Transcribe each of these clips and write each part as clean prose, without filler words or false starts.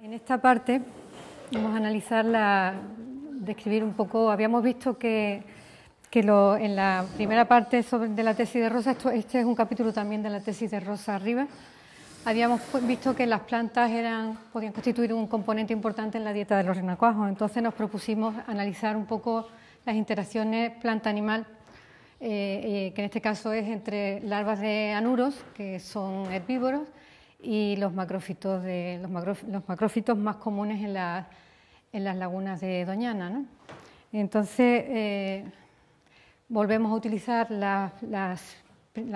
En esta parte vamos a analizar describir un poco. Habíamos visto que en la primera parte de la tesis de Rosa, este es un capítulo también de la tesis de Rosa arriba, habíamos visto que las plantas podían constituir un componente importante en la dieta de los renacuajos. Entonces nos propusimos analizar un poco las interacciones planta-animal, que en este caso es entre larvas de anuros, que son herbívoros, y los macrófitos, los macrófitos más comunes en las lagunas de Doñana, ¿no? Entonces, volvemos a utilizar las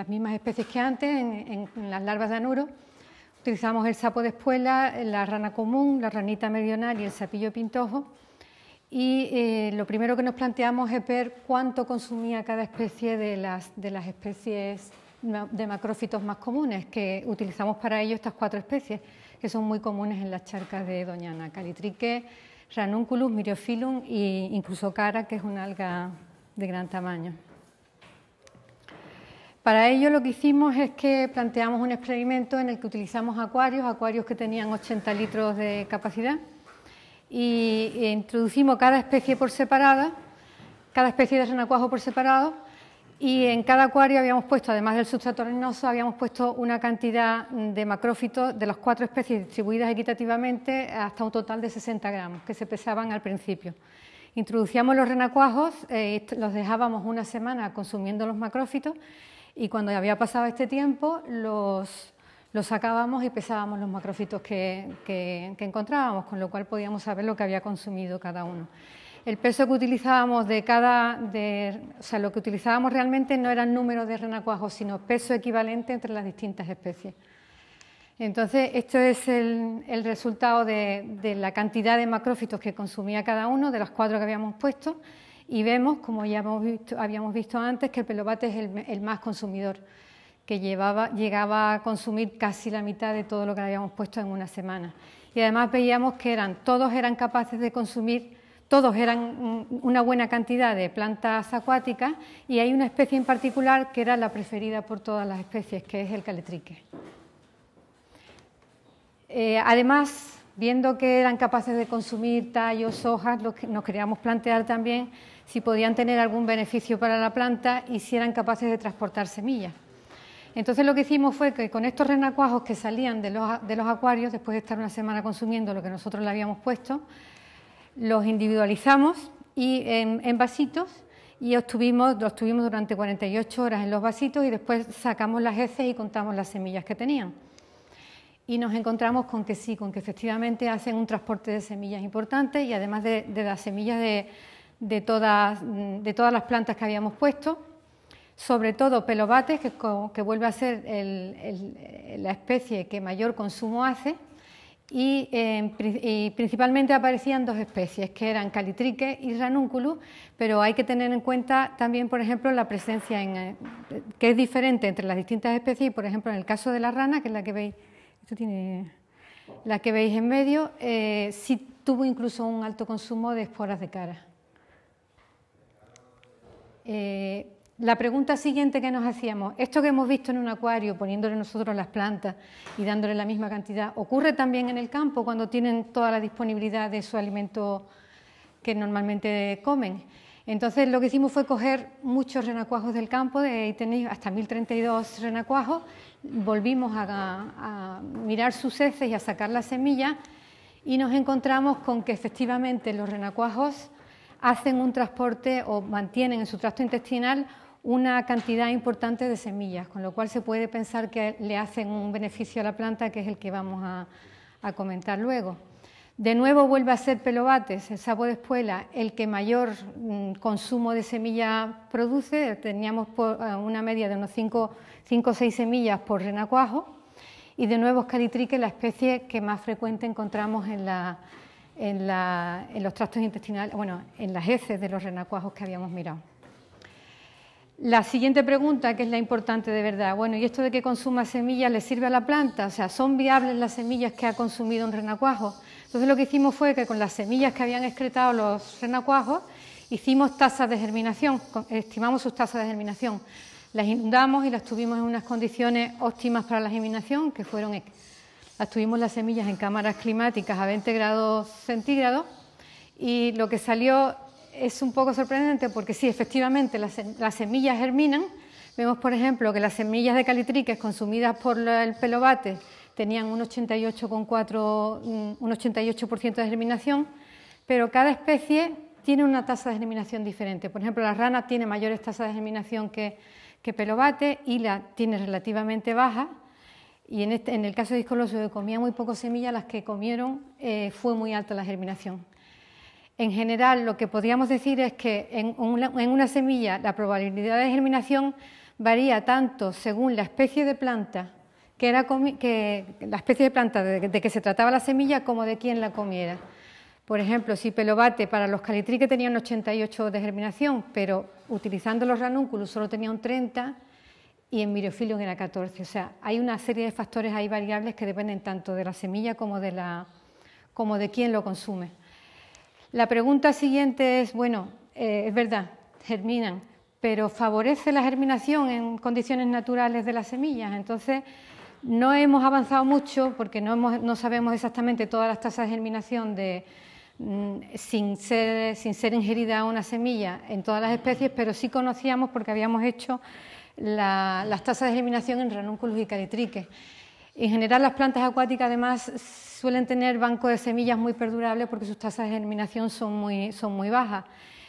mismas especies que antes en las larvas de anuro. Utilizamos el sapo de espuela, la rana común, la ranita meridional y el sapillo pintojo. Y lo primero que nos planteamos es ver cuánto consumía cada especie de las especies de macrófitos más comunes, que utilizamos para ello estas 4 especies, que son muy comunes en las charcas de Doñana: Calitrique, Ranunculus, Myriophyllum e incluso Cara, que es una alga de gran tamaño. Para ello lo que hicimos es que planteamos un experimento en el que utilizamos acuarios que tenían 80 litros de capacidad, y introducimos cada especie por separada, cada especie de renacuajo por separado, y en cada acuario habíamos puesto, además del sustrato arenoso, habíamos puesto una cantidad de macrófitos de las 4 especies distribuidas equitativamente hasta un total de 60 gramos, que se pesaban al principio. Introducíamos los renacuajos, los dejábamos una semana consumiendo los macrófitos, y cuando había pasado este tiempo los sacábamos y pesábamos los macrófitos que encontrábamos, con lo cual podíamos saber lo que había consumido cada uno. El peso que utilizábamos lo que utilizábamos realmente no era el número de renacuajos, sino peso equivalente entre las distintas especies. Entonces, esto es el resultado de la cantidad de macrófitos que consumía cada uno de las 4 que habíamos puesto, y vemos, como ya habíamos visto antes, que el pelobate es el más consumidor, que llegaba a consumir casi la mitad de todo lo que habíamos puesto en una semana. Y además veíamos que todos eran capaces de consumir, todos eran una buena cantidad de plantas acuáticas, y hay una especie en particular que era la preferida por todas las especies, que es el caletrique. Además, viendo que eran capaces de consumir tallos, hojas, nos queríamos plantear también si podían tener algún beneficio para la planta y si eran capaces de transportar semillas. Entonces lo que hicimos fue que con estos renacuajos que salían de los acuarios, después de estar una semana consumiendo lo que nosotros le habíamos puesto, los individualizamos en vasitos, y los tuvimos durante 48 horas en los vasitos, y después sacamos las heces y contamos las semillas que tenían. Y nos encontramos con que sí, con que efectivamente hacen un transporte de semillas importante, y además de las semillas de todas las plantas que habíamos puesto, sobre todo pelobates, que vuelve a ser la especie que mayor consumo hace, y principalmente aparecían 2 especies, que eran Calitrique y Ranunculus, pero hay que tener en cuenta también, por ejemplo, la presencia que es diferente entre las distintas especies. Y, por ejemplo, en el caso de la rana, que es la que veis, la que veis en medio, sí tuvo incluso un alto consumo de esporas de cara. La pregunta siguiente que nos hacíamos: esto que hemos visto en un acuario, poniéndole nosotros las plantas y dándole la misma cantidad, ¿ocurre también en el campo cuando tienen toda la disponibilidad de su alimento que normalmente comen? Entonces lo que hicimos fue coger muchos renacuajos del campo, ahí tenéis hasta 1032 renacuajos, volvimos a mirar sus heces y a sacar las semillas, y nos encontramos con que efectivamente los renacuajos hacen un transporte o mantienen en su tracto intestinal una cantidad importante de semillas, con lo cual se puede pensar que le hacen un beneficio a la planta, que es el que vamos a comentar luego. De nuevo vuelve a ser pelobates, el sapo de espuela, el que mayor consumo de semillas produce. Teníamos una media de unos 5 o 6 semillas por renacuajo, y de nuevo es Calitrique la especie que más frecuente encontramos en los tractos intestinales, en las heces de los renacuajos que habíamos mirado. La siguiente pregunta, que es la importante de verdad: ¿y esto de que consuma semillas le sirve a la planta? O sea, ¿son viables las semillas que ha consumido un renacuajo? Entonces lo que hicimos fue que con las semillas que habían excretado los renacuajos hicimos tasas de germinación, estimamos sus tasas de germinación, las inundamos y las tuvimos en unas condiciones óptimas para la germinación, que fueron tuvimos las semillas en cámaras climáticas a 20 grados centígrados y lo que salió es un poco sorprendente porque sí, efectivamente las semillas germinan. Vemos, por ejemplo, que las semillas de calitriques consumidas por el pelobate tenían un 88% de germinación, pero cada especie tiene una tasa de germinación diferente. Por ejemplo, la rana tiene mayores tasas de germinación que pelobate y la tiene relativamente baja. Y en el caso de Discoloso, que comía muy poco semilla, las que comieron fue muy alta la germinación. En general, lo que podríamos decir es que en una semilla la probabilidad de germinación varía tanto según la especie de planta la especie de planta de que se trataba la semilla como de quién la comiera. Por ejemplo, si pelobate para los calitriques tenía un 88 de germinación, pero utilizando los ranúnculos solo tenía un 30 y en Myriophyllum era 14. O sea, hay una serie de factores ahí variables que dependen tanto de la semilla como de quién lo consume. La pregunta siguiente es, bueno, es verdad, germinan, pero ¿favorece la germinación en condiciones naturales de las semillas? Entonces, no hemos avanzado mucho porque no sabemos exactamente todas las tasas de germinación sin ser ingerida una semilla en todas las especies, pero sí conocíamos porque habíamos hecho las tasas de germinación en ranúnculos y calitriques. En general, las plantas acuáticas además suelen tener bancos de semillas muy perdurables porque sus tasas de germinación son muy bajas.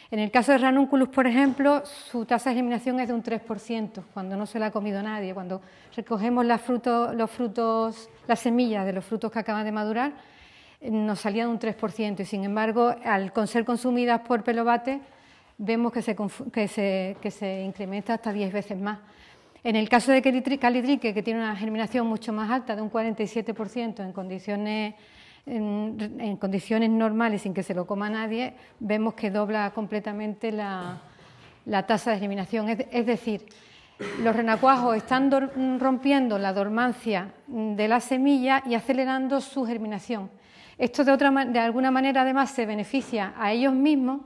En el caso de ranúnculos, por ejemplo, su tasa de germinación es de un 3%, cuando no se la ha comido nadie. Cuando recogemos las semillas de los frutos que acaban de madurar, nos salía de un 3%, y sin embargo, al ser consumidas por pelobate, vemos que se incrementa hasta 10 veces más. En el caso de calitrique, que tiene una germinación mucho más alta, de un 47% en condiciones normales, sin que se lo coma nadie, vemos que dobla completamente la tasa de germinación. Es decir, los renacuajos están rompiendo la dormancia de la semilla y acelerando su germinación. Esto de alguna manera además se beneficia a ellos mismos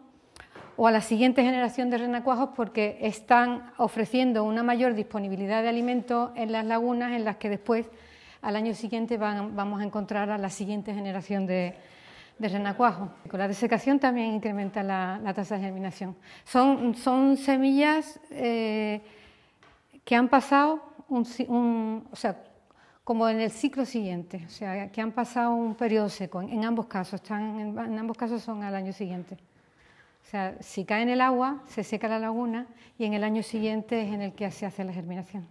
o a la siguiente generación de renacuajos porque están ofreciendo una mayor disponibilidad de alimento en las lagunas en las que después al año siguiente vamos a encontrar a la siguiente generación de renacuajos. Con la desecación también incrementa la tasa de germinación. Son semillas que han pasado como en el ciclo siguiente, o sea, que han pasado un periodo seco. En ambos casos, en ambos casos son al año siguiente. O sea, si cae en el agua, se seca la laguna y en el año siguiente es en el que se hace la germinación.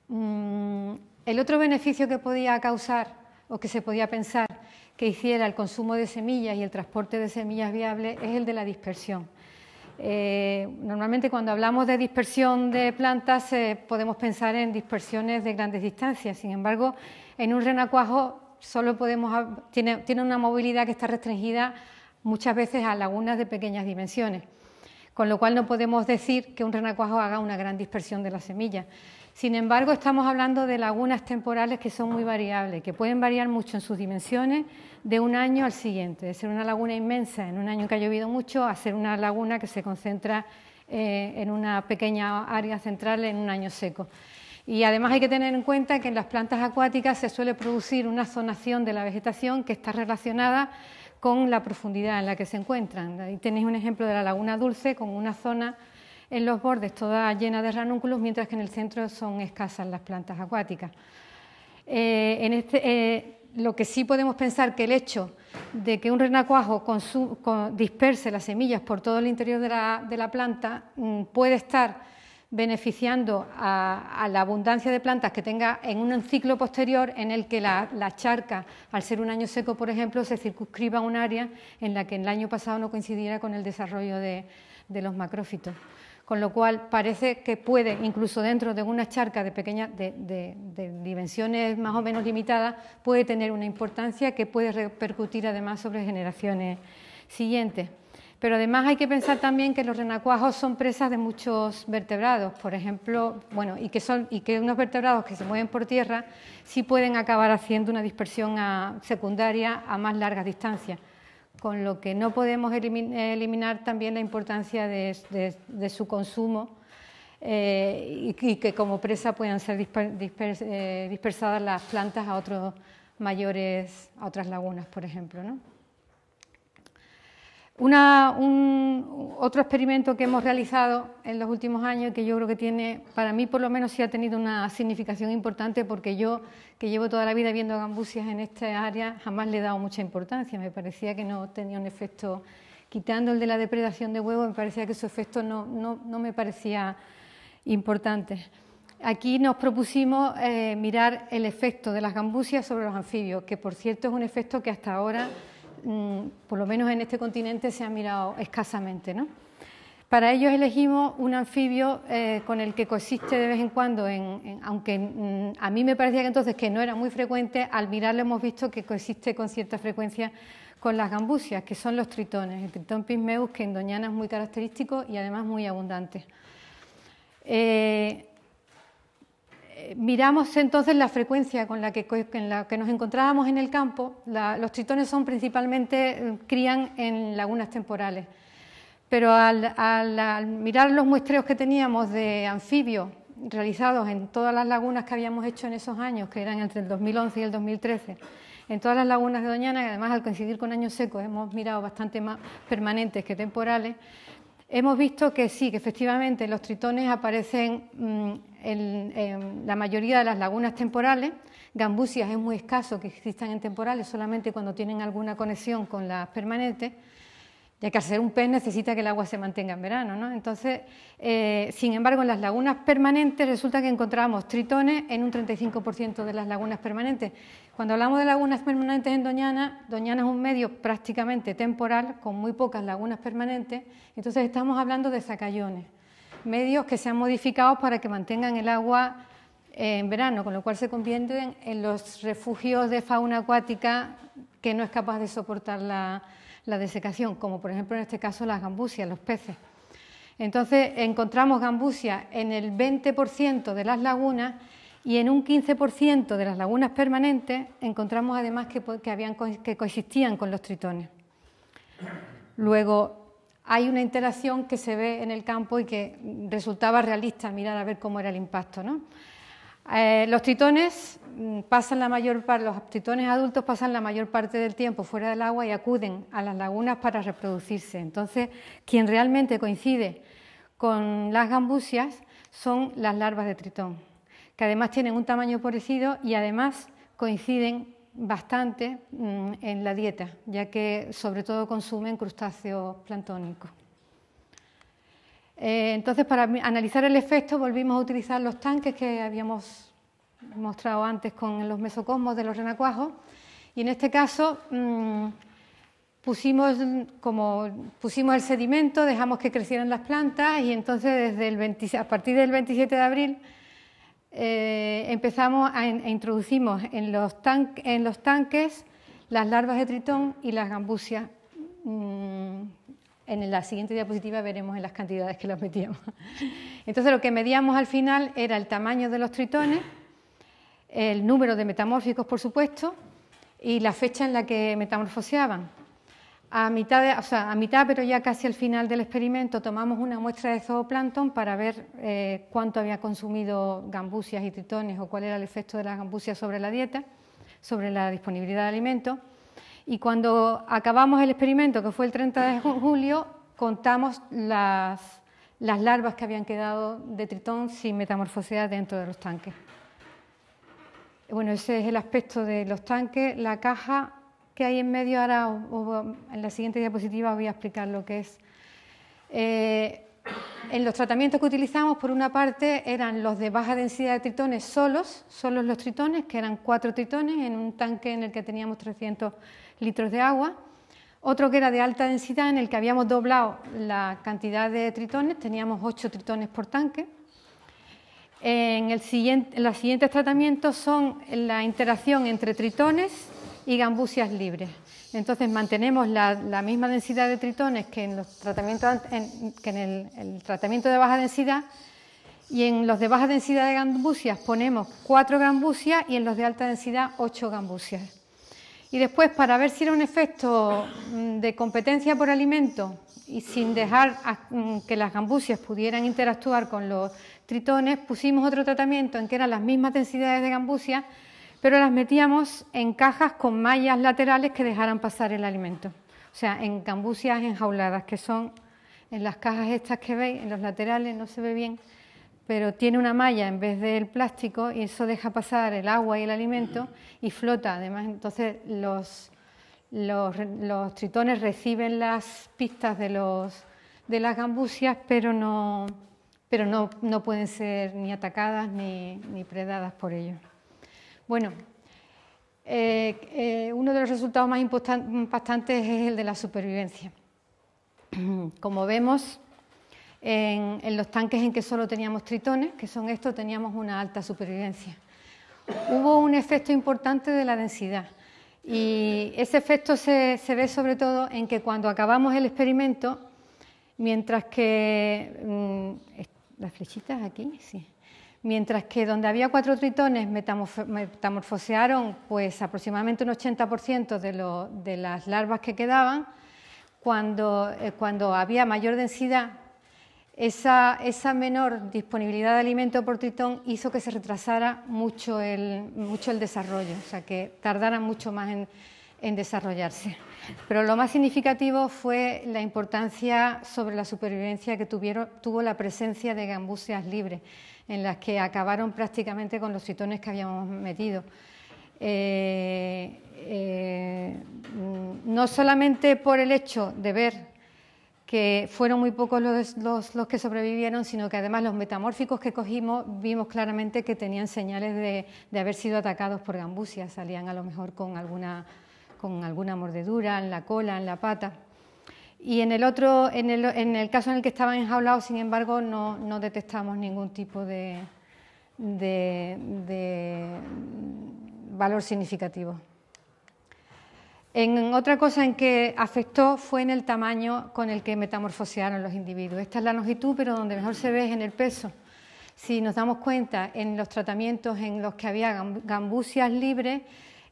El otro beneficio que podía causar o que se podía pensar que hiciera el consumo de semillas y el transporte de semillas viables es el de la dispersión. Normalmente cuando hablamos de dispersión de plantas podemos pensar en dispersiones de grandes distancias, sin embargo en un renacuajo tiene una movilidad que está restringida muchas veces a lagunas de pequeñas dimensiones, con lo cual no podemos decir que un renacuajo haga una gran dispersión de las semillas. Sin embargo, estamos hablando de lagunas temporales que son muy variables, que pueden variar mucho en sus dimensiones de un año al siguiente, de ser una laguna inmensa en un año que ha llovido mucho a ser una laguna que se concentra en una pequeña área central en un año seco. Y además hay que tener en cuenta que en las plantas acuáticas se suele producir una zonación de la vegetación que está relacionada con la profundidad en la que se encuentran. Ahí tenéis un ejemplo de la laguna dulce con una zona en los bordes toda llena de ranúnculos, mientras que en el centro son escasas las plantas acuáticas. Lo que sí podemos pensar que el hecho de que un renacuajo disperse las semillas por todo el interior de la planta puede estar beneficiando a la abundancia de plantas que tenga en un ciclo posterior en el que la charca, al ser un año seco, por ejemplo, se circunscriba a un área en la que el año pasado no coincidiera con el desarrollo de los macrófitos. Con lo cual parece que puede, incluso dentro de una charca de dimensiones más o menos limitadas, puede tener una importancia que puede repercutir además sobre generaciones siguientes. Pero además hay que pensar también que los renacuajos son presas de muchos vertebrados, por ejemplo, y que unos vertebrados que se mueven por tierra sí pueden acabar haciendo una dispersión secundaria a más largas distancias, con lo que no podemos eliminar también la importancia de su consumo y que como presa puedan ser dispersadas las plantas a otras lagunas, por ejemplo, ¿no? Otro experimento que hemos realizado en los últimos años, que yo creo que tiene, para mí por lo menos sí ha tenido una significación importante, porque yo, que llevo toda la vida viendo gambusias en esta área, jamás le he dado mucha importancia. Me parecía que no tenía un efecto, quitando el de la depredación de huevos, me parecía que su efecto no me parecía importante. Aquí nos propusimos mirar el efecto de las gambusias sobre los anfibios, que por cierto es un efecto que hasta ahora, por lo menos en este continente, se ha mirado escasamente, ¿no? Para ello elegimos un anfibio con el que coexiste de vez en cuando, aunque a mí me parecía que entonces que no era muy frecuente, al mirarlo hemos visto que coexiste con cierta frecuencia con las gambusias, que son los tritones. El tritón pygmaeus, que en Doñana es muy característico y además muy abundante. Miramos entonces la frecuencia con la que nos encontrábamos en el campo. Los tritones principalmente crían en lagunas temporales, pero al mirar los muestreos que teníamos de anfibios realizados en todas las lagunas que habíamos hecho en esos años, que eran entre el 2011 y el 2013, en todas las lagunas de Doñana, y además al coincidir con años secos hemos mirado bastante más permanentes que temporales, hemos visto que sí, que efectivamente los tritones aparecen en la mayoría de las lagunas temporales. Gambusias es muy escaso que existan en temporales, solamente cuando tienen alguna conexión con las permanentes, ya que al ser un pez necesita que el agua se mantenga en verano, ¿no? Entonces, sin embargo, en las lagunas permanentes resulta que encontramos tritones en un 35% de las lagunas permanentes. Cuando hablamos de lagunas permanentes en Doñana, Doñana es un medio prácticamente temporal, con muy pocas lagunas permanentes, entonces estamos hablando de zacallones, medios que se han modificado para que mantengan el agua en verano, con lo cual se convierten en los refugios de fauna acuática que no es capaz de soportar la desecación, como por ejemplo en este caso las gambusias, los peces. Entonces encontramos gambusias en el 20% de las lagunas y en un 15% de las lagunas permanentes encontramos además que coexistían con los tritones. Luego hay una interacción que se ve en el campo y que resultaba realista mirar a ver cómo era el impacto, ¿no? Los tritones los tritones adultos pasan la mayor parte del tiempo fuera del agua y acuden a las lagunas para reproducirse. Entonces, quien realmente coincide con las gambusias son las larvas de tritón, que además tienen un tamaño parecido y además coinciden bastante en la dieta, ya que sobre todo consumen crustáceos planctónicos. Entonces, para analizar el efecto volvimos a utilizar los tanques que habíamos mostrado antes con los mesocosmos de los renacuajos, y en este caso pusimos el sedimento, dejamos que crecieran las plantas y entonces a partir del 27 de abril introducimos en los tanques las larvas de tritón y las gambusias. En la siguiente diapositiva veremos en las cantidades que las metíamos. Entonces lo que medíamos al final era el tamaño de los tritones, el número de metamórficos, por supuesto, y la fecha en la que metamorfoseaban. A mitad, pero ya casi al final del experimento, tomamos una muestra de zooplancton para ver cuánto había consumido gambusias y tritones o cuál era el efecto de las gambusias sobre la dieta, sobre la disponibilidad de alimentos. Y cuando acabamos el experimento, que fue el 30 de julio, contamos las larvas que habían quedado de tritón sin metamorfosear dentro de los tanques. Bueno, ese es el aspecto de los tanques. La caja que hay en medio, ahora en la siguiente diapositiva voy a explicar lo que es. En los tratamientos que utilizamos, por una parte, eran los de baja densidad de tritones solos los tritones, que eran 4 tritones en un tanque en el que teníamos 300 litros de agua. Otro que era de alta densidad, en el que habíamos doblado la cantidad de tritones, teníamos 8 tritones por tanque. Los siguientes tratamientos son la interacción entre tritones y gambusias libres. Entonces mantenemos la misma densidad de tritones que en el tratamiento de baja densidad, y en los de baja densidad de gambusias ponemos 4 gambusias y en los de alta densidad 8 gambusias. Y después, para ver si era un efecto de competencia por alimento y sin dejar que las gambusias pudieran interactuar con los tritones, pusimos otro tratamiento en que eran las mismas densidades de gambusia, pero las metíamos en cajas con mallas laterales que dejaran pasar el alimento. O sea, en gambusias enjauladas, que son en las cajas estas que veis, en los laterales, no se ve bien, pero tiene una malla en vez del plástico y eso deja pasar el agua y el alimento y flota. Además, entonces los tritones reciben las pistas de las gambusias, pero no pueden ser ni atacadas ni predadas por ellos. Bueno, uno de los resultados más impactantes es el de la supervivencia. Como vemos, en los tanques en que solo teníamos tritones, que son estos, teníamos una alta supervivencia. Hubo un efecto importante de la densidad y ese efecto se ve sobre todo en que cuando acabamos el experimento, mientras que las flechitas aquí, sí. Mientras que donde había 4 tritones metamorfosearon pues aproximadamente un 80% de las larvas que quedaban, cuando había mayor densidad, esa menor disponibilidad de alimento por tritón hizo que se retrasara mucho el desarrollo, o sea que tardaran mucho más en desarrollarse. Pero lo más significativo fue la importancia sobre la supervivencia que tuvo la presencia de gambusias libres, en las que acabaron prácticamente con los tritones que habíamos metido. No solamente por el hecho de ver que fueron muy pocos los que sobrevivieron, sino que además los metamórficos que cogimos vimos claramente que tenían señales de haber sido atacados por gambusias, salían a lo mejor con alguna mordedura en la cola, en la pata. Y en el caso en el que estaban enjaulados, sin embargo, no detectamos ningún tipo de valor significativo. Otra cosa en que afectó fue en el tamaño con el que metamorfosearon los individuos. Esta es la longitud, pero donde mejor se ve es en el peso. Si nos damos cuenta, en los tratamientos en los que había gambusias libres,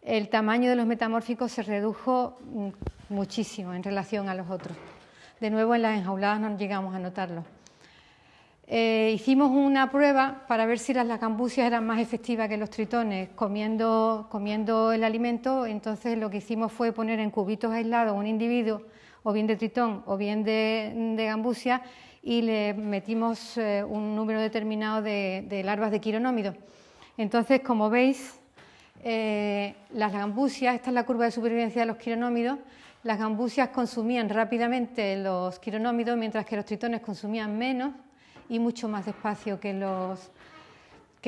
el tamaño de los metamórficos se redujo muchísimo en relación a los otros. De nuevo, en las enjauladas no llegamos a notarlo. Hicimos una prueba para ver si las gambusias eran más efectivas que los tritones comiendo el alimento. Entonces lo que hicimos fue poner en cubitos aislados un individuo, o bien de tritón o bien de gambusia, y le metimos un número determinado de larvas de quironómido. Entonces, como veis, las gambusias, esta es la curva de supervivencia de los quironómidos, las gambusias consumían rápidamente los quironómidos, mientras que los tritones consumían menos y mucho más despacio que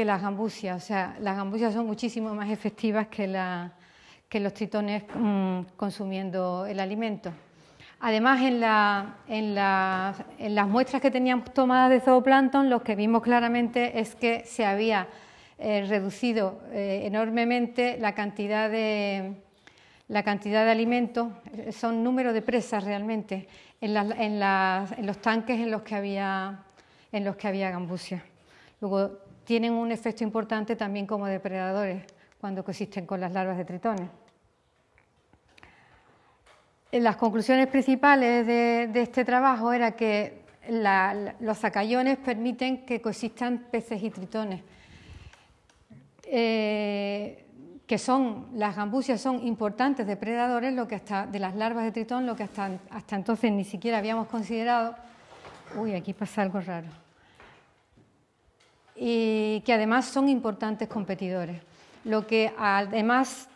las gambusias. O sea, las gambusias son muchísimo más efectivas que los tritones consumiendo el alimento. Además, en las muestras que teníamos tomadas de zooplancton, lo que vimos claramente es que se había reducido enormemente la cantidad de alimentos, son número de presas realmente, en los tanques en los que había gambusia. Luego tienen un efecto importante también como depredadores cuando coexisten con las larvas de tritones. Las conclusiones principales de este trabajo era que los zacallones permiten que coexistan peces y tritones, las gambusias son importantes depredadores, de las larvas de tritón, lo que hasta entonces ni siquiera habíamos considerado. Uy, aquí pasa algo raro. Y que además son importantes competidores, lo que además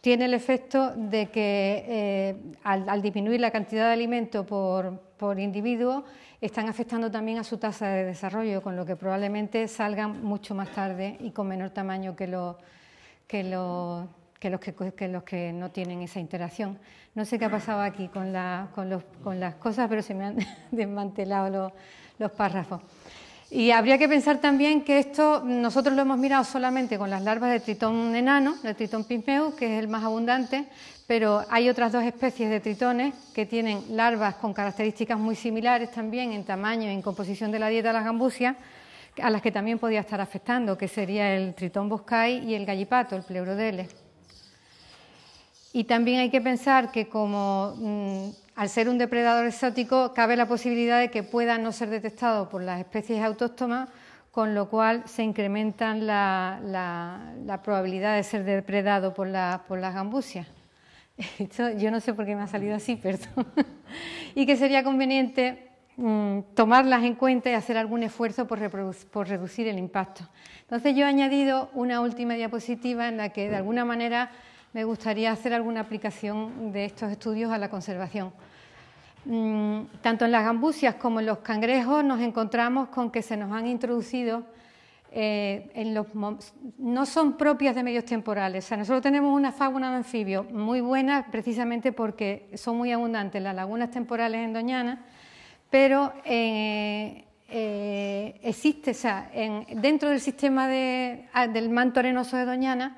tiene el efecto de que al disminuir la cantidad de alimento por individuo, están afectando también a su tasa de desarrollo, con lo que probablemente salgan mucho más tarde y con menor tamaño que los que no tienen esa interacción. No sé qué ha pasado aquí con las cosas, pero se me han desmantelado los párrafos. Y habría que pensar también que esto nosotros lo hemos mirado solamente con las larvas de tritón enano, de tritón pigmeo, que es el más abundante, pero hay otras 2 especies de tritones que tienen larvas con características muy similares también en tamaño y en composición de la dieta de las gambusias, a las que también podía estar afectando, que sería el tritón boscai y el gallipato, el pleurodele. Y también hay que pensar que como al ser un depredador exótico cabe la posibilidad de que pueda no ser detectado por las especies autóctonas, con lo cual se incrementan la probabilidad de ser depredado por las gambusias. Esto, yo no sé por qué me ha salido así, perdón. Y que sería conveniente tomarlas en cuenta y hacer algún esfuerzo por reducir el impacto. Entonces yo he añadido una última diapositiva en la que de alguna manera me gustaría hacer alguna aplicación de estos estudios a la conservación. Tanto en las gambusias como en los cangrejos nos encontramos con que se nos han introducido, no son propias de medios temporales. O sea, nosotros tenemos una fauna de anfibios muy buena precisamente porque son muy abundantes en las lagunas temporales en Doñana, pero existe, o sea, dentro del sistema del manto arenoso de Doñana,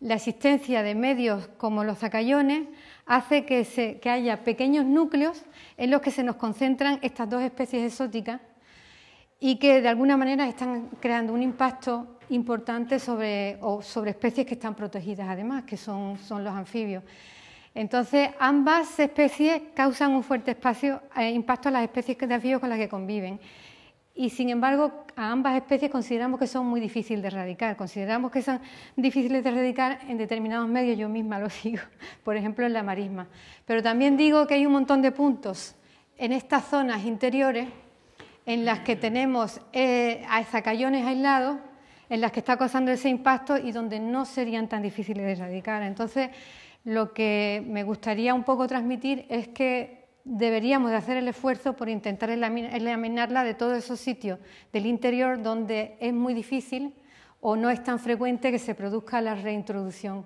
la existencia de medios como los zacallones hace que haya pequeños núcleos en los que se nos concentran estas dos especies exóticas y que de alguna manera están creando un impacto importante sobre especies que están protegidas además, que son los anfibios. Entonces, ambas especies causan un fuerte impacto a las especies de anfibios con las que conviven. Y sin embargo, a ambas especies consideramos que son muy difíciles de erradicar. Consideramos que son difíciles de erradicar en determinados medios, yo misma lo digo, por ejemplo en la marisma. Pero también digo que hay un montón de puntos en estas zonas interiores en las que tenemos zacallones aislados, en las que está causando ese impacto y donde no serían tan difíciles de erradicar. Entonces, lo que me gustaría un poco transmitir es que deberíamos de hacer el esfuerzo por intentar eliminarla de todos esos sitios del interior donde es muy difícil o no es tan frecuente que se produzca la reintroducción.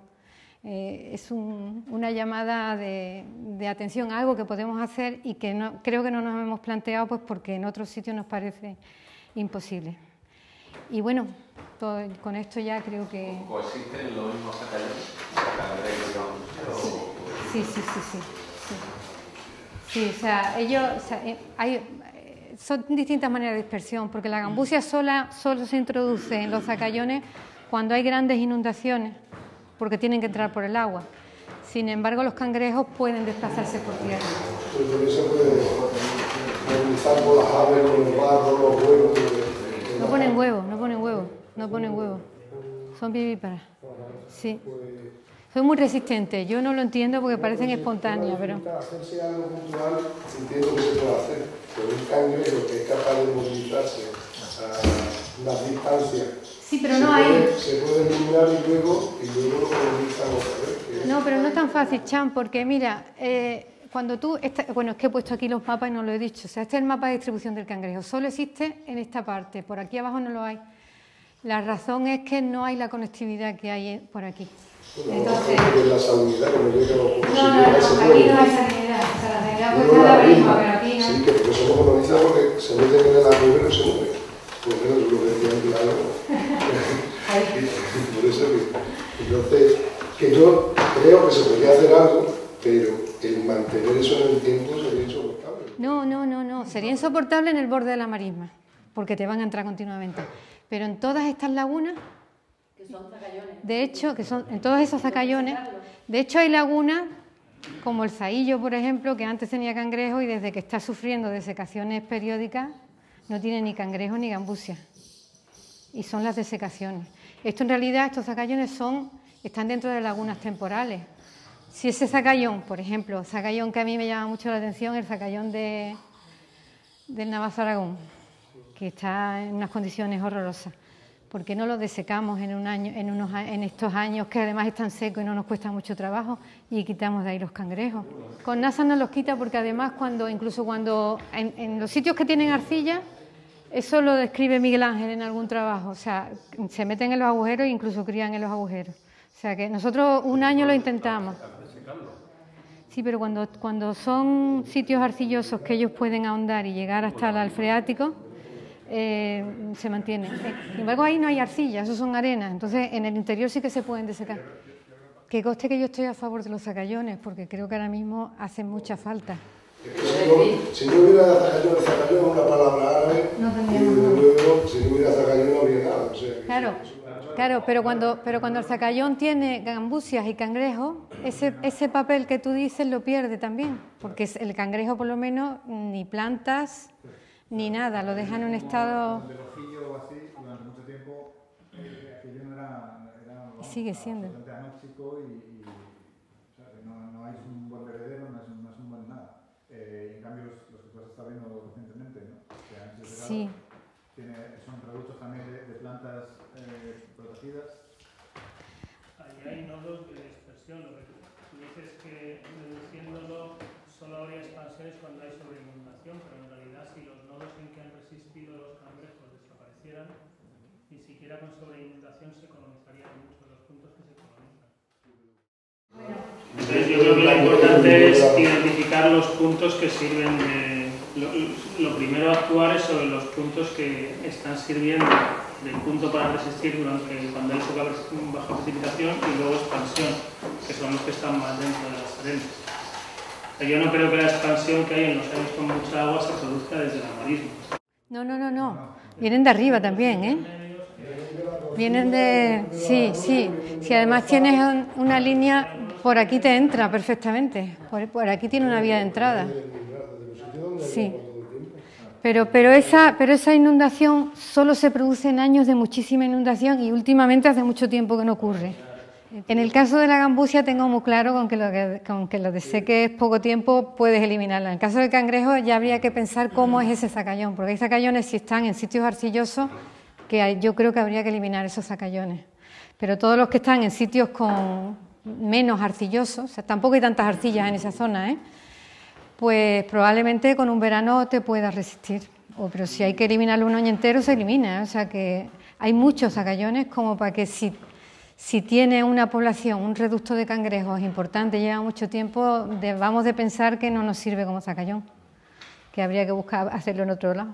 Es una llamada de atención a algo que podemos hacer y que creo que no nos hemos planteado pues porque en otros sitios nos parece imposible. Y bueno, con esto ya creo que... ¿Coexisten los mismos zacallones? Sí. Sí, o sea, son distintas maneras de dispersión, porque la gambusia solo se introduce en los zacallones cuando hay grandes inundaciones, porque tienen que entrar por el agua. Sin embargo, los cangrejos pueden desplazarse por tierra. Pero también se puede movilizar por las aves, con los barros, los huevos. No ponen huevos. Son vivíparas. Sí. Son muy resistentes. Yo no lo entiendo porque parecen espontáneas, pero... Hacerse algo puntual, entiendo que se puede hacer, pero un cangrejo que es capaz de movilizarse a las distancias. Sí, pero no hay... Se puede eliminar y luego lo movilizan otra vez. No, pero no es tan fácil, Chan, porque mira, cuando tú... Bueno, es que he puesto aquí los mapas y no lo he dicho. O sea, este es el mapa de distribución del cangrejo. Solo existe en esta parte. Por aquí abajo no lo hay. La razón es que no hay la conectividad que hay por aquí. Entonces, la salinidad, como yo digo, no, aquí no hay salinidad. O sea, la salinidad puede estar la misma, pero aquí no. Sí, que porque somos colonizados porque se meten en el agua y no se mueven. Por lo menos lo que decían que por eso que, entonces, que yo creo que se podría hacer algo, pero el mantener eso en el tiempo sería insoportable. No. Sería insoportable en el borde de la marisma, porque te van a entrar continuamente. Pero en todas estas lagunas... De hecho, en todos esos zacallones, de hecho hay lagunas como el Zahillo, por ejemplo, que antes tenía cangrejo y desde que está sufriendo desecaciones periódicas no tiene ni cangrejo ni gambusia. Y son las desecaciones. Esto en realidad, estos zacallones están dentro de lagunas temporales. Si ese zacallón, por ejemplo, zacallón que a mí me llama mucho la atención, el zacallón del Navazo Aragón, que está en unas condiciones horrorosas. ¿Por qué no lo desecamos en estos años que además están secos y no nos cuesta mucho trabajo y quitamos de ahí los cangrejos? Con NASA no los quita porque además incluso cuando en los sitios que tienen arcilla, eso lo describe Miguel Ángel en algún trabajo, o sea, se meten en los agujeros e incluso crían en los agujeros. O sea que nosotros un año lo intentamos. Sí, pero cuando son sitios arcillosos que ellos pueden ahondar y llegar hasta el alfreático, se mantiene. Sin embargo, ahí no hay arcilla, eso son arenas. Entonces, en el interior sí que se pueden desecar. Que conste que yo estoy a favor de los zacallones, porque creo que ahora mismo hacen mucha falta. Si no hubiera zacallón es una palabra árabe, no y luego, si no hubiera zacallón no habría nada. O sea, claro, Claro, pero cuando el zacallón tiene gambusias y cangrejos, ese papel que tú dices lo pierde también, porque el cangrejo por lo menos ni plantas ni nada, lo deja en un estado... El ojillo o así, durante mucho tiempo, aquello no era sigue siendo. bastante anóxico y o sea, no hay un buen heredero, no es un buen nada. En cambio, los que tú has estado viendo recientemente, ¿no? Que han sido Sí. son productos también de plantas protegidas. Ahí hay nodos de dispersión. Lo que tú dices que reduciéndolo solo habría expansiones cuando hay sobreinundación, pero en realidad si los nodos en que han resistido los cangrejos desaparecieran, ni siquiera con sobreinundación se colonizarían muchos de los puntos que se colonizan. Entonces yo creo que lo importante es identificar los puntos que sirven de... Lo primero a actuar es sobre los puntos que están sirviendo del punto para resistir cuando hay baja precipitación y luego expansión, que son los que están más dentro de las arenas. Yo no creo que la expansión que hay en los años con mucha agua se produzca desde el marismo. No. Vienen de arriba también, ¿eh? Vienen de... Sí. Si además tienes una línea, por aquí te entra perfectamente. Por aquí tiene una vía de entrada. Sí. Pero esa inundación solo se produce en años de muchísima inundación y últimamente hace mucho tiempo que no ocurre. En el caso de la gambusia tengo muy claro con que lo de sé que es poco tiempo puedes eliminarla. En el caso del cangrejo ya habría que pensar cómo es ese zacallón, porque hay zacallones si están en sitios arcillosos que yo creo que habría que eliminar esos zacallones. Pero todos los que están en sitios con menos arcillosos, o sea, tampoco hay tantas arcillas en esa zona, pues probablemente con un verano te puedas resistir. Pero si hay que eliminarlo un año entero, se elimina. O sea que hay muchos zacallones como para que si tiene una población, un reducto de cangrejos importante, lleva mucho tiempo, debamos de pensar que no nos sirve como zacallón, que habría que buscar hacerlo en otro lado.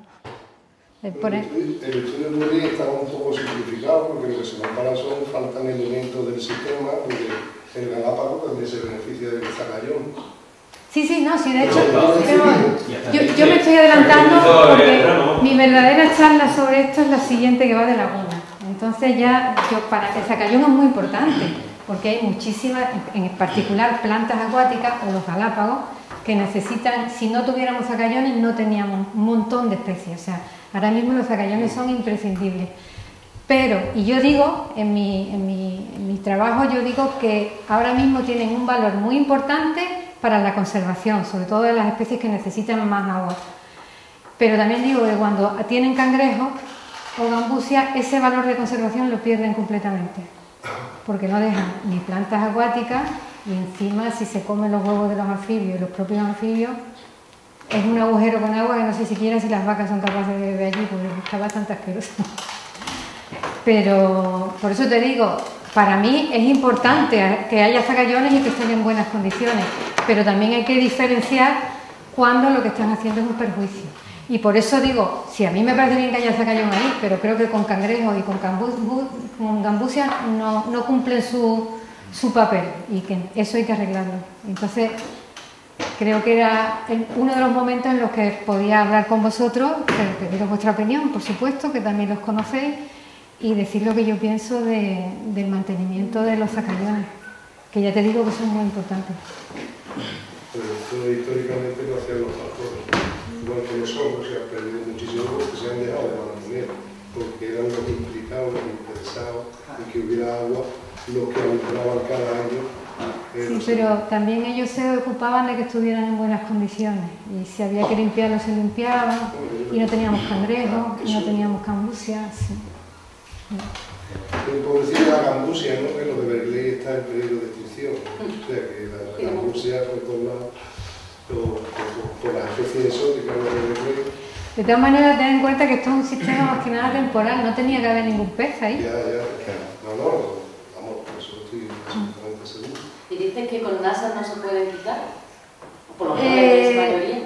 El estudio de Uri está un poco simplificado porque lo que se compara faltan elementos del sistema, porque el Galápagos también se beneficia del zacallón. Sí, de hecho, yo me estoy adelantando porque mi verdadera charla sobre esto es la siguiente que va de Laguna. Entonces el zacallón es muy importante porque hay muchísimas, en particular plantas acuáticas o los Galápagos, que necesitan, si no tuviéramos zacallones no teníamos un montón de especies. O sea, ahora mismo los zacallones son imprescindibles. Pero, y yo digo, en mi trabajo yo digo que ahora mismo tienen un valor muy importante para la conservación, sobre todo de las especies que necesitan más agua. Pero también digo que cuando tienen cangrejos o gambusia, ese valor de conservación lo pierden completamente, porque no dejan ni plantas acuáticas y encima si se comen los huevos de los anfibios y los propios anfibios, es un agujero con agua que no sé siquiera si las vacas son capaces de beber allí, porque está bastante asqueroso. Pero por eso te digo, para mí es importante que haya zacallones y que estén en buenas condiciones, pero también hay que diferenciar cuando lo que están haciendo es un perjuicio. Y por eso digo, si a mí me parece bien que haya zacallón ahí, pero creo que con cangrejos y con gambusia no cumplen su papel y que eso hay que arreglarlo. Entonces, creo que era uno de los momentos en los que podía hablar con vosotros, pediros vuestra opinión, por supuesto, que también los conocéis, y decir lo que yo pienso del mantenimiento de los zacallones, que ya te digo que son muy importantes. Pero esto históricamente lo hacían los pastores, igual que los ojos, se han perdido muchísimo porque se han dejado de mantener, porque eran los implicados, los interesados en que hubiera agua, los que alumbraban cada año. Sí, pero también ellos se ocupaban de que estuvieran en buenas condiciones, y si había que limpiarlos se limpiaban, y no teníamos cangrejos, y no teníamos gambusia. Sí. Por decir la gambusia, ¿no? Que lo de Berkeley está en peligro de extinción. O sea que la gambusia por las especies exóticas de Berkeley. De todas maneras, ten en cuenta que esto es un sistema más que nada temporal, no tenía que haber ningún pez ahí. Vamos, por eso estoy absolutamente seguro. ¿Y dicen que con NASA no se pueden quitar? Por lo menos la mayoría.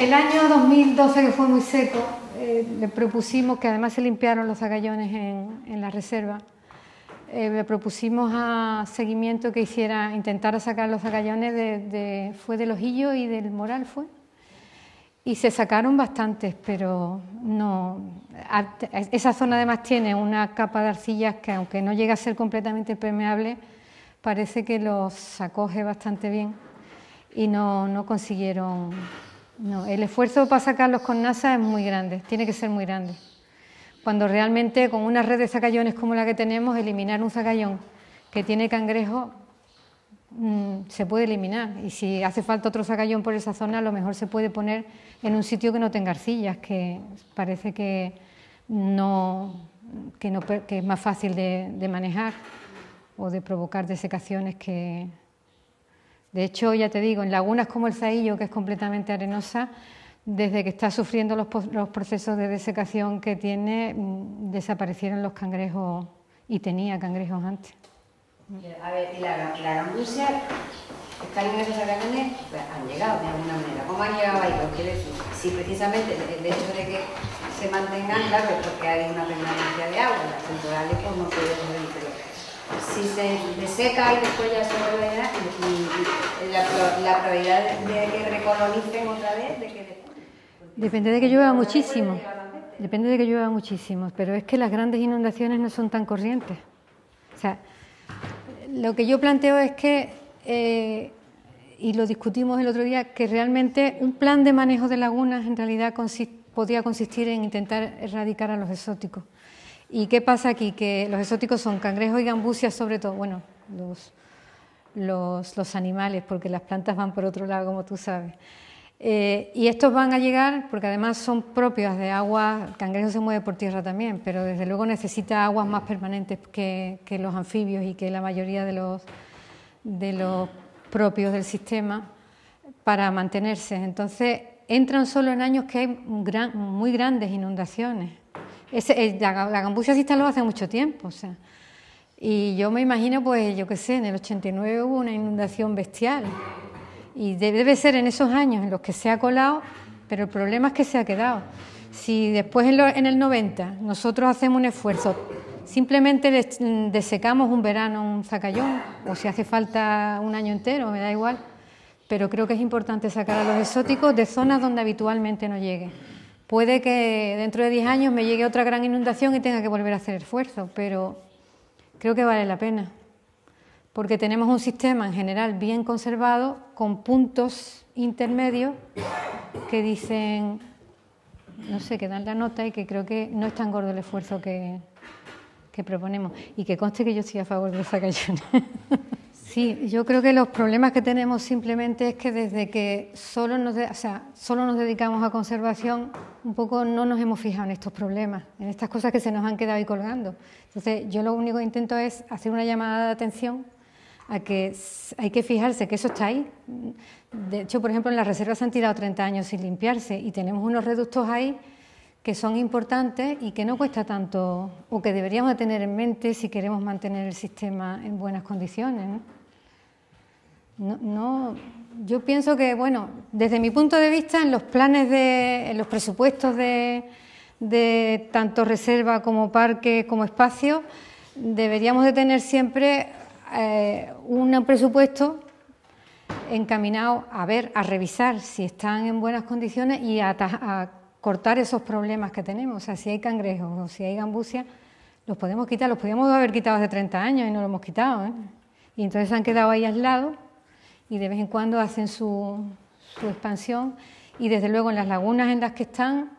El año 2012, que fue muy seco, le propusimos, que además se limpiaron los zacallones en la reserva, le propusimos a Seguimiento que intentara sacar los zacallones fue del Ojillo y del Moral, y se sacaron bastantes, pero no. Esa zona además tiene una capa de arcillas que, aunque no llega a ser completamente permeable, parece que los acoge bastante bien y no consiguieron. No, el esfuerzo para sacarlos con NASA es muy grande, tiene que ser muy grande. Cuando realmente con una red de zacallones como la que tenemos, eliminar un zacallón que tiene cangrejo se puede eliminar, y si hace falta otro zacallón por esa zona, a lo mejor se puede poner en un sitio que no tenga arcillas, que parece que es más fácil de manejar o de provocar desecaciones que... De hecho, ya te digo, en lagunas como el Zahillo, que es completamente arenosa, desde que está sufriendo los procesos de desecación que tiene, desaparecieron los cangrejos, y tenía cangrejos antes. A ver, y la gambusia, están en esos zacallones, pues, han llegado de alguna manera. ¿Cómo han llegado ahí? Pues quiere decir, si precisamente el hecho de que se mantengan, claro, es porque hay una permanencia de agua, las temporales pues no pueden ser, pero si se deseca y después ya se vuelve a llenar, y la probabilidad de que recolonicen otra vez, de que... Depende de que llueva muchísimo. Depende de que llueva muchísimo, pero es que las grandes inundaciones no son tan corrientes. O sea, lo que yo planteo es que, y lo discutimos el otro día, que realmente un plan de manejo de lagunas en realidad podría consistir en intentar erradicar a los exóticos. ¿Y qué pasa aquí? Que los exóticos son cangrejos y gambusias, sobre todo, bueno, los animales, porque las plantas van por otro lado, como tú sabes. Y estos van a llegar, porque además son propios de agua, el cangrejo se mueve por tierra también, pero desde luego necesita aguas más permanentes que los anfibios y que la mayoría de los propios del sistema para mantenerse. Entonces, entran solo en años que hay muy grandes inundaciones. La gambusia sí está lo hace mucho tiempo, o sea. Y yo me imagino, pues, yo qué sé, en el 89 hubo una inundación bestial. Y debe ser en esos años en los que se ha colado, pero el problema es que se ha quedado. Si después en el 90 nosotros hacemos un esfuerzo, simplemente desecamos un verano un zacallón, o si hace falta un año entero, me da igual, pero creo que es importante sacar a los exóticos de zonas donde habitualmente no llegue. Puede que dentro de 10 años me llegue otra gran inundación y tenga que volver a hacer esfuerzo, pero creo que vale la pena, porque tenemos un sistema en general bien conservado, con puntos intermedios que dicen, no sé, que dan la nota y que creo que no es tan gordo el esfuerzo que proponemos. Y que conste que yo estoy a favor de los zacallones. Sí, yo creo que los problemas que tenemos simplemente es que desde que solo nos dedicamos a conservación, un poco no nos hemos fijado en estos problemas, en estas cosas que se nos han quedado ahí colgando. Entonces, yo lo único que intento es hacer una llamada de atención a que hay que fijarse que eso está ahí. De hecho, por ejemplo, en las reservas se han tirado 30 años sin limpiarse y tenemos unos reductos ahí que son importantes y que no cuesta tanto, o que deberíamos de tener en mente si queremos mantener el sistema en buenas condiciones, ¿no? Yo pienso que, bueno, desde mi punto de vista, en los planes en los presupuestos de tanto reserva como parque como espacio, deberíamos de tener siempre un presupuesto encaminado a revisar si están en buenas condiciones y a cortar esos problemas que tenemos. O sea, si hay cangrejos o si hay gambusia, los podemos quitar, los podríamos haber quitado hace 30 años y no lo hemos quitado, ¿eh? Y entonces han quedado ahí aislados y de vez en cuando hacen su expansión, y desde luego en las lagunas en las que están,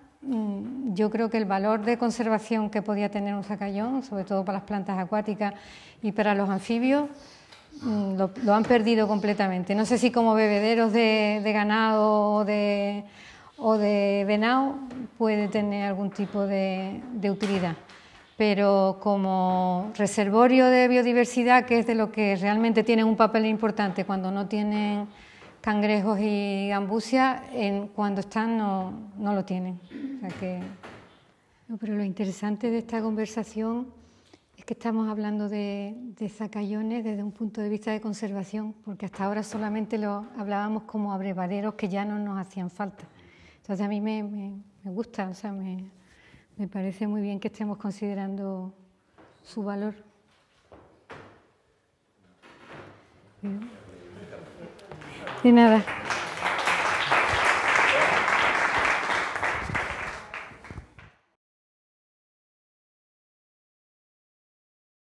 yo creo que el valor de conservación que podía tener un zacallón, sobre todo para las plantas acuáticas y para los anfibios, lo han perdido completamente. No sé si como bebederos de ganado o de venado puede tener algún tipo de utilidad, pero como reservorio de biodiversidad, que es de lo que realmente tienen un papel importante cuando no tienen cangrejos y gambusia, cuando están no lo tienen. O sea que... No, pero lo interesante de esta conversación es que estamos hablando de zacallones desde un punto de vista de conservación, porque hasta ahora solamente lo hablábamos como abrevaderos que ya no nos hacían falta. Entonces a mí me gusta, o sea, me parece muy bien que estemos considerando su valor. De nada.